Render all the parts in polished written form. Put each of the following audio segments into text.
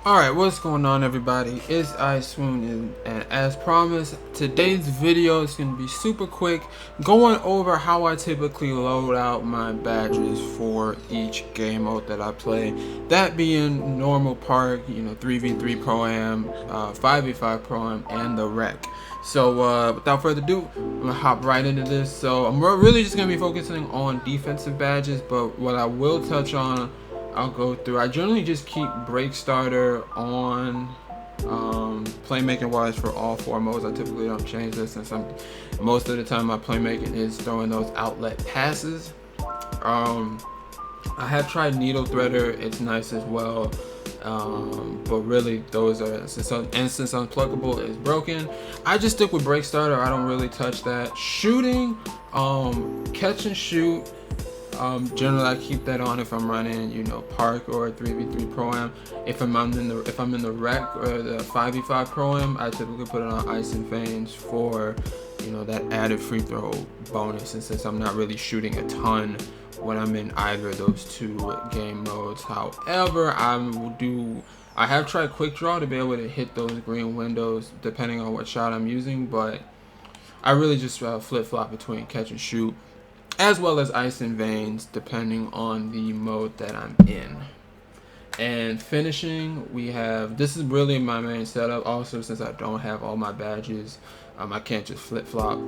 Alright, what's going on everybody? It's iSwune, and as promised, today's video is going to be super quick, going over how I typically load out my badges for each game mode that I play. That being normal park, 3v3 Pro-Am, 5v5 Pro-Am, and the Rec. So without further ado, I'm going to hop right into this. So I'm really just going to be focusing on defensive badges, but what I will touch on, I'll go through. I generally just keep Break Starter on playmaking wise for all four modes. I typically don't change this since most of the time my playmaking is throwing those outlet passes. I have tried Needle Threader, it's nice as well. But really those are, since Unpluggable is broken, I just stick with Break Starter. I don't really touch that. Shooting, catch and shoot, generally I keep that on if I'm running, park or 3v3 Pro-Am. If I'm in the Rec or the 5v5 Pro-Am, I typically put it on Ice and Veins for, that added free throw bonus. And since I'm not really shooting a ton when I'm in either of those two game modes, however, I have tried Quick Draw to be able to hit those green windows depending on what shot I'm using, but I really just flip-flop between catch and shoot, as well as Ice and Veins, depending on the mode that I'm in. And finishing, we have, this is really my main setup. Also, since I don't have all my badges, I can't just flip-flop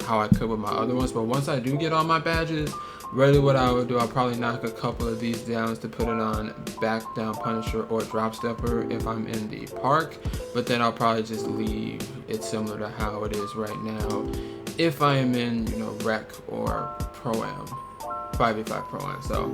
how I could with my other ones. But once I do get all my badges, really what I would do, I'll probably knock a couple of these down to put it on Back Down Punisher or Drop Stepper if I'm in the park. But then I'll probably just leave it similar to how it is right now if I am in, Rec or Pro-Am, 5v5 Pro-Am. So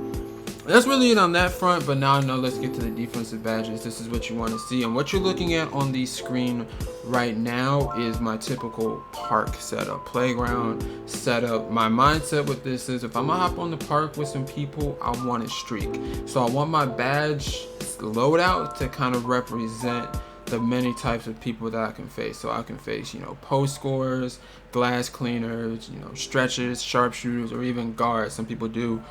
that's really it on that front. But now I know, let's get to the defensive badges. This is what you want to see, and what you're looking at on the screen right now is my typical park setup, playground setup. My mindset with this is, if I'm gonna hop on the park with some people, I want a streak. So I want my badge loadout to kind of represent the many types of people that I can face. So I can face, post scorers, glass cleaners, stretchers, sharpshooters, or even guards. Some people do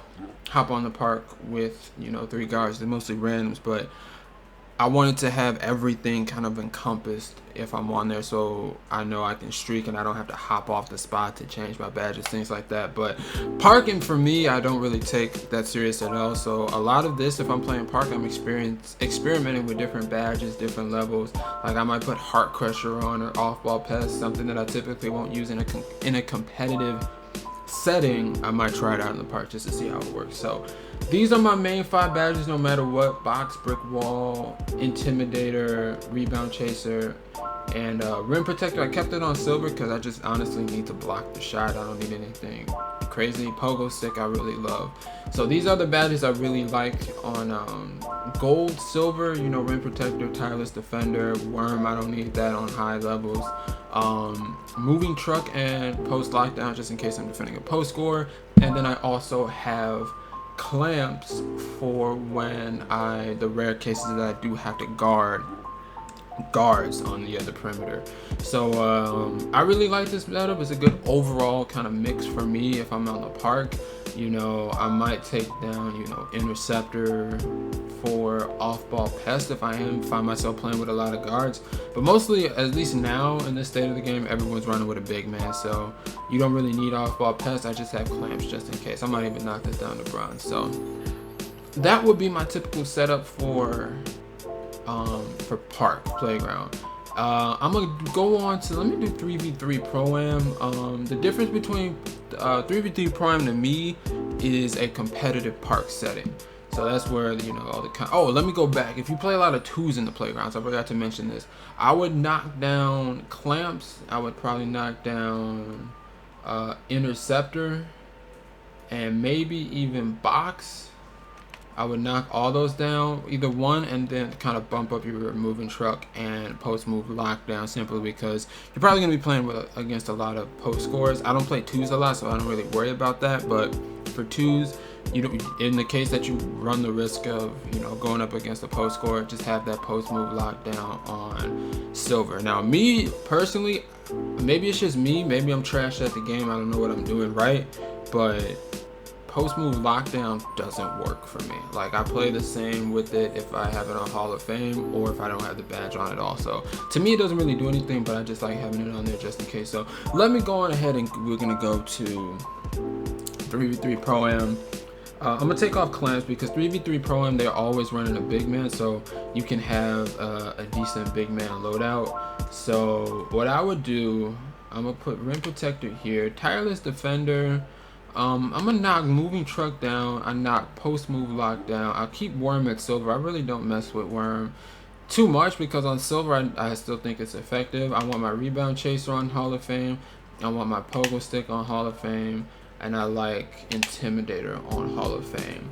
hop on the park with, 3 guards. They're mostly randoms, but I wanted to have everything kind of encompassed if I'm on there, so I know I can streak and I don't have to hop off the spot to change my badges, things like that. But parking for me, I don't really take that serious at all. So a lot of this, if I'm playing park, I'm experimenting with different badges, different levels. Like I might put Heart Crusher on, or Off-Ball Pest, something that I typically won't use in a competitive setting. I might try it out in the park just to see how it works. So these are my main 5 badges, no matter what: Box, Brick Wall, Intimidator, Rebound Chaser, and Rim Protector. I kept it on silver because I just honestly need to block the shot. I don't need anything crazy. Pogo Stick I really love. So these are the badges I really like on gold, silver, Rim Protector, Tireless Defender, Worm, I don't need that on high levels. Moving Truck and Post Lockdown, just in case I'm defending a post score. And then I also have Clamps for when the rare cases that I do have to guard guards on the other perimeter. So I really like this setup. It's a good overall kind of mix for me if I'm on the park. I might take down, Interceptor for Off-Ball Pest if I find myself playing with a lot of guards. But mostly, at least now in this state of the game, everyone's running with a big man, so you don't really need Off-Ball Pest. I just have Clamps just in case. I might even knock this down to bronze. So that would be my typical setup for park playground. I'm gonna go on to, let me do 3v3 Pro-Am. The difference between 3v3 Pro-Am to me is a competitive park setting. So that's where, all the oh, let me go back. If you play a lot of 2s in the playgrounds, I forgot to mention this, I would knock down Clamps. I would probably knock down Interceptor, and maybe even Box. I would knock all those down, either one, and then kind of bump up your Moving Truck and Post Move Lockdown, simply because you're probably going to be playing against a lot of post scores. I don't play 2s a lot, so I don't really worry about that. But for 2s, in the case that you run the risk of, going up against a post scorer, just have that Post Move Lockdown on silver. Now, me personally, maybe it's just me. Maybe I'm trash at the game. I don't know what I'm doing right, but post move lockdown doesn't work for me. Like, I play the same with it if I have it on Hall of Fame or if I don't have the badge on it also. To me, it doesn't really do anything, but I just like having it on there just in case. So let me go on ahead and we're gonna go to 3v3 Pro-Am. I'm gonna take off clamps because 3v3 Pro-Am, they're always running a big man, so you can have a decent big man loadout. So what I would do, I'm gonna put rim protector here, tireless defender. I'm gonna knock moving truck down. I knock post move lockdown. I'll keep worm at silver. I really don't mess with worm too much because on silver I still think it's effective. I want my rebound chaser on Hall of Fame. I want my pogo stick on Hall of Fame. And I like Intimidator on Hall of Fame.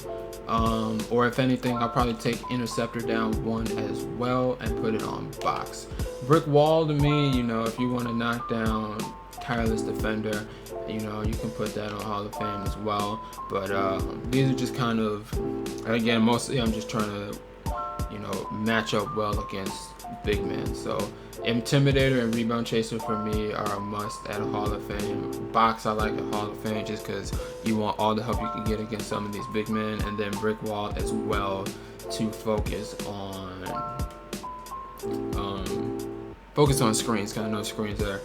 Or if anything, I'll probably take Interceptor down 1 as well and put it on box. Brick wall to me, you know, if you want to knock down tireless defender, you know, you can put that on Hall of Fame as well. But these are just kind of, again, mostly I'm just trying to, you know, match up well against big men. So Intimidator and Rebound Chaser for me are a must at Hall of Fame. Box I like at Hall of Fame just because you want all the help you can get against some of these big men, and then Brick Wall as well to focus on screens. Kind of know screens are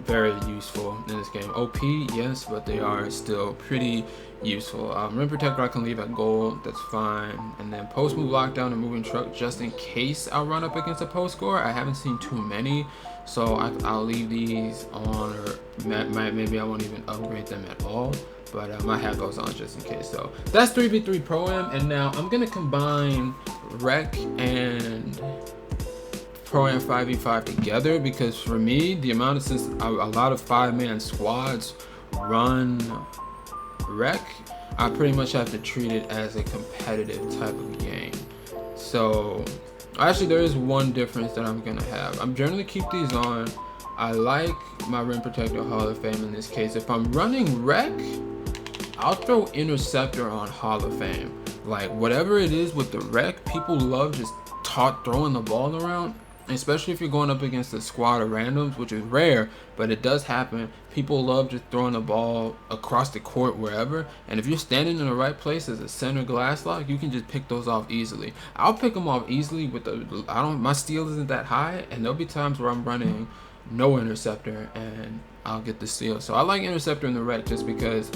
very useful in this game. OP, yes, but they are still pretty useful. Rim protector I can leave at gold, that's fine. And then post move lockdown and moving truck just in case I run up against a post scorer. I haven't seen too many, so I'll leave these on, or maybe I won't even upgrade them at all, but I might have those on just in case. So that's 3v3 Pro-Am, and now I'm gonna combine Rec and Pro-Am 5v5 together because for me, the amount of, since a lot of 5-man squads run Rec, I pretty much have to treat it as a competitive type of game. So actually there is one difference that I'm gonna have. I'm generally keep these on. I like my rim protector Hall of Fame in this case. If I'm running Rec, I'll throw Interceptor on Hall of Fame. Like, whatever it is with the Rec, people love just throwing the ball around. Especially if you're going up against a squad of randoms, which is rare, but it does happen. People love just throwing the ball across the court wherever, and if you're standing in the right place as a center glass lock, you can just pick those off easily. I'll pick them off easily with the, my steal isn't that high, and there'll be times where I'm running no Interceptor and I'll get the steal. So I like Interceptor in the Rec just because,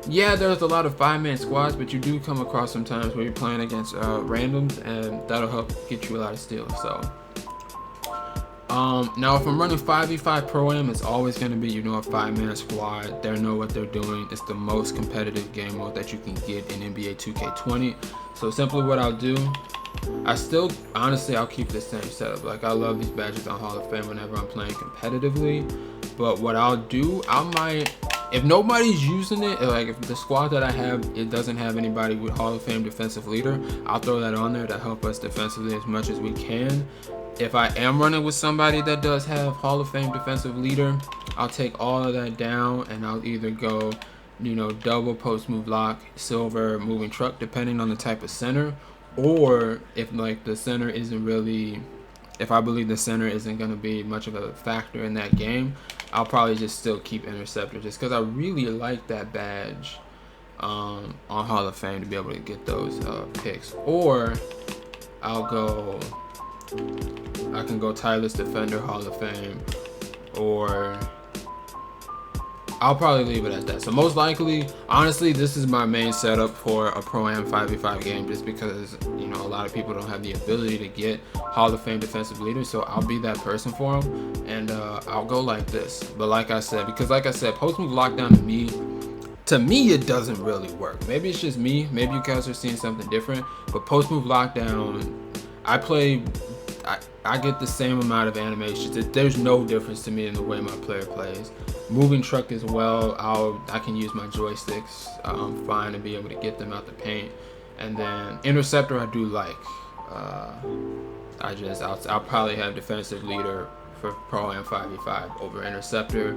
yeah, there's a lot of 5-man squads, but you do come across sometimes where you're playing against randoms, and that'll help get you a lot of steals. So now if I'm running 5v5 Pro-Am, it's always going to be, you know, a 5-man squad. They know what they're doing. It's the most competitive game mode that you can get in NBA 2K20. So simply what I'll do, honestly, I'll keep the same setup. Like, I love these badges on Hall of Fame whenever I'm playing competitively. But what I'll do, I might, if nobody's using it, like if the squad that I have, it doesn't have anybody with Hall of Fame defensive leader, I'll throw that on there to help us defensively as much as we can. If I am running with somebody that does have Hall of Fame defensive leader, I'll take all of that down and I'll either go, you know, double post move lock, silver, moving truck, depending on the type of center. Or if like the center isn't really, if I believe the center isn't going to be much of a factor in that game, I'll probably just still keep Interceptor just because I really like that badge on Hall of Fame to be able to get those picks. Or I can go tireless defender Hall of Fame, or I'll probably leave it at that. So most likely, honestly, this is my main setup for a Pro-Am 5v5 game just because, you know, a lot of people don't have the ability to get Hall of Fame defensive leaders, so I'll be that person for them, and I'll go like this. But like I said, post move lockdown to me it doesn't really work. Maybe it's just me, maybe you guys are seeing something different, but post move lockdown, I get the same amount of animations. There's no difference to me in the way my player plays. Moving truck as well, I can use my joysticks fine and be able to get them out the paint. And then Interceptor I do like. I'll probably have defensive leader for Pro-Am 5v5 over Interceptor.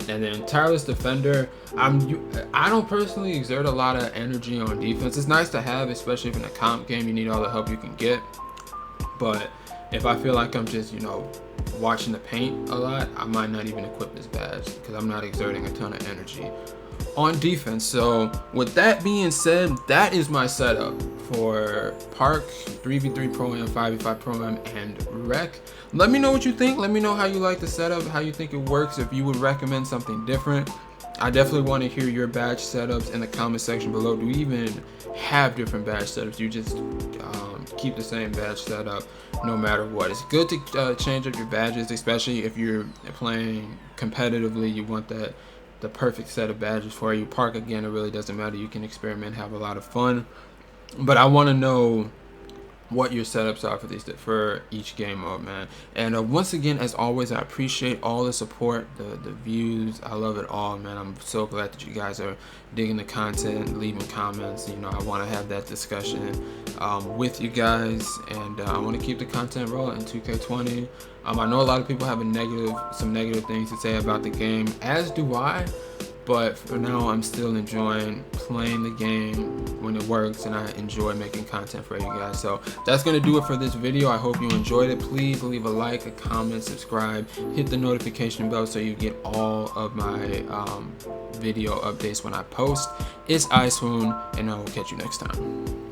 And then tireless defender, I don't personally exert a lot of energy on defense. It's nice to have, especially if in a comp game you need all the help you can get. But if I feel like I'm just, you know, watching the paint a lot, I might not even equip this badge because I'm not exerting a ton of energy on defense. So with that being said, that is my setup for Park, 3v3 Pro-Am, 5v5 Pro-Am, and Rec. Let me know what you think. Let me know how you like the setup, how you think it works, if you would recommend something different. I definitely want to hear your badge setups in the comment section below. Do you even have different badge setups? You just keep the same badge setup no matter what. It's good to change up your badges, especially if you're playing competitively. You want the perfect set of badges for you. Park, again, it really doesn't matter. You can experiment, have a lot of fun. But I want to know what your setups are for each game mode, man. And once again, as always, I appreciate all the support, the views. I love it all, man. I'm so glad that you guys are digging the content, leaving comments. You know, I want to have that discussion with you guys, and I want to keep the content rolling in 2K20. I know a lot of people have some negative things to say about the game, as do I. But for now, I'm still enjoying playing the game when it works, and I enjoy making content for you guys. So that's going to do it for this video. I hope you enjoyed it. Please leave a like, a comment, subscribe, hit the notification bell so you get all of my video updates when I post. It's iSwune, and I will catch you next time.